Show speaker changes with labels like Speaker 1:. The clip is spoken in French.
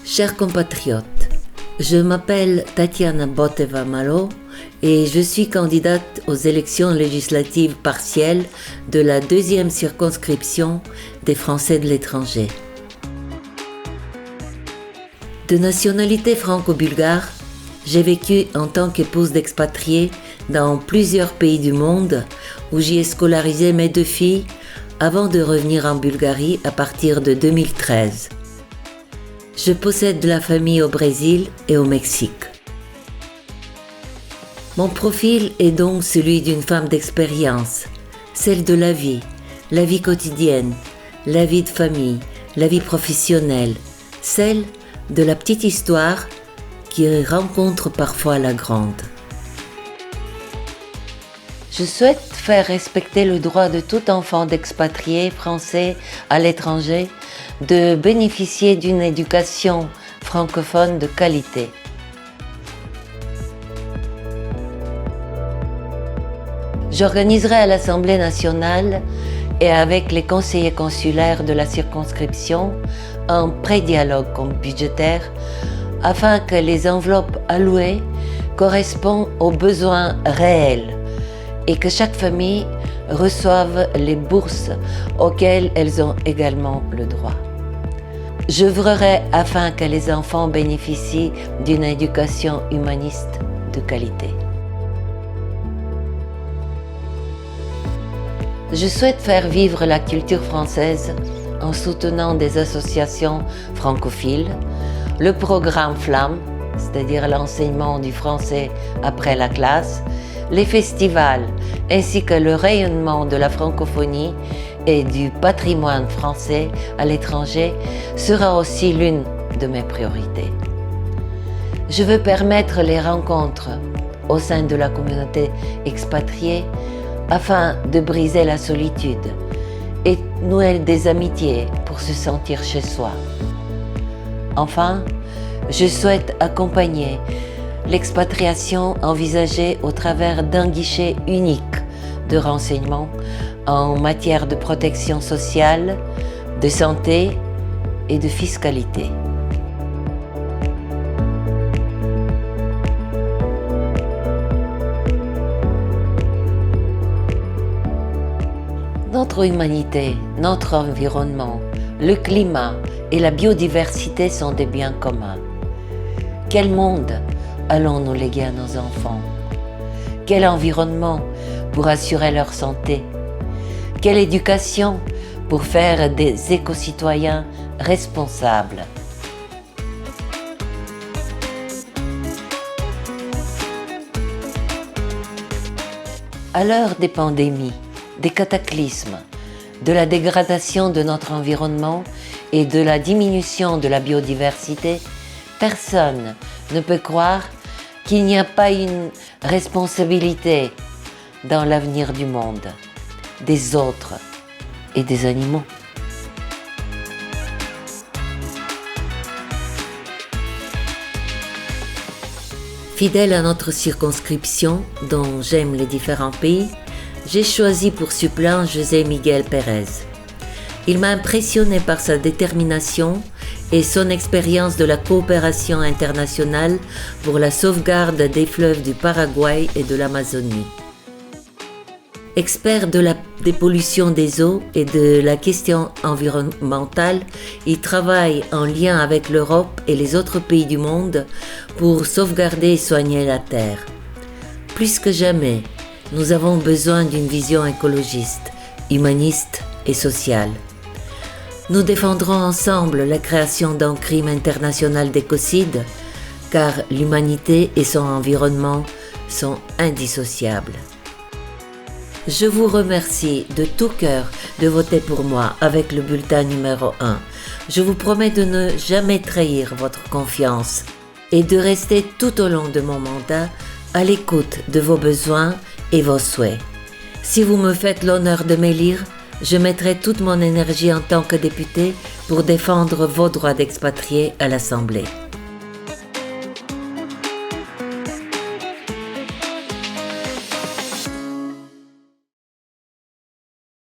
Speaker 1: Chers compatriotes, je m'appelle Tatiana Boteva-Malo et je suis candidate aux élections législatives partielles de la 2e circonscription des Français de l'étranger. De nationalité franco-bulgare, j'ai vécu en tant qu'épouse d'expatriés dans plusieurs pays du monde où j'y ai scolarisé mes 2 filles avant de revenir en Bulgarie à partir de 2013. Je possède de la famille au Brésil et au Mexique. Mon profil est donc celui d'une femme d'expérience, celle de la vie quotidienne, la vie de famille, la vie professionnelle, celle de la petite histoire qui rencontre parfois la grande. Je souhaite faire respecter le droit de tout enfant d'expatrié français à l'étranger de bénéficier d'une éducation francophone de qualité. J'organiserai à l'Assemblée nationale et avec les conseillers consulaires de la circonscription un pré-dialogue budgétaire afin que les enveloppes allouées correspondent aux besoins réels et que chaque famille reçoive les bourses auxquelles elles ont également le droit. J'œuvrerai afin que les enfants bénéficient d'une éducation humaniste de qualité. Je souhaite faire vivre la culture française en soutenant des associations francophiles, le programme Flamme, c'est-à-dire l'enseignement du français après la classe, les festivals ainsi que le rayonnement de la francophonie et du patrimoine français à l'étranger sera aussi l'une de mes priorités. Je veux permettre les rencontres au sein de la communauté expatriée afin de briser la solitude et nouer des amitiés pour se sentir chez soi. Enfin, je souhaite accompagner l'expatriation envisagée au travers d'un guichet unique de renseignements en matière de protection sociale, de santé et de fiscalité. Notre humanité, notre environnement, le climat et la biodiversité sont des biens communs. Quel monde allons-nous léguer à nos enfants? Quel environnement pour assurer leur santé? Quelle éducation pour faire des éco-citoyens responsables? À l'heure des pandémies, des cataclysmes, de la dégradation de notre environnement et de la diminution de la biodiversité, personne ne peut croire qu'il n'y a pas une responsabilité dans l'avenir du monde, des autres et des animaux. Fidèle à notre circonscription, dont j'aime les différents pays, j'ai choisi pour suppléant José Miguel Pérez. Il m'a impressionné par sa détermination et son expérience de la coopération internationale pour la sauvegarde des fleuves du Paraguay et de l'Amazonie. Expert de la dépollution des eaux et de la question environnementale, il travaille en lien avec l'Europe et les autres pays du monde pour sauvegarder et soigner la Terre. Plus que jamais, nous avons besoin d'une vision écologiste, humaniste et sociale. Nous défendrons ensemble la création d'un crime international d'écocide, car l'humanité et son environnement sont indissociables. Je vous remercie de tout cœur de voter pour moi avec le bulletin numéro 1. Je vous promets de ne jamais trahir votre confiance et de rester tout au long de mon mandat à l'écoute de vos besoins et vos souhaits. Si vous me faites l'honneur de m'élire, je mettrai toute mon énergie en tant que députée pour défendre vos droits d'expatriés à l'Assemblée.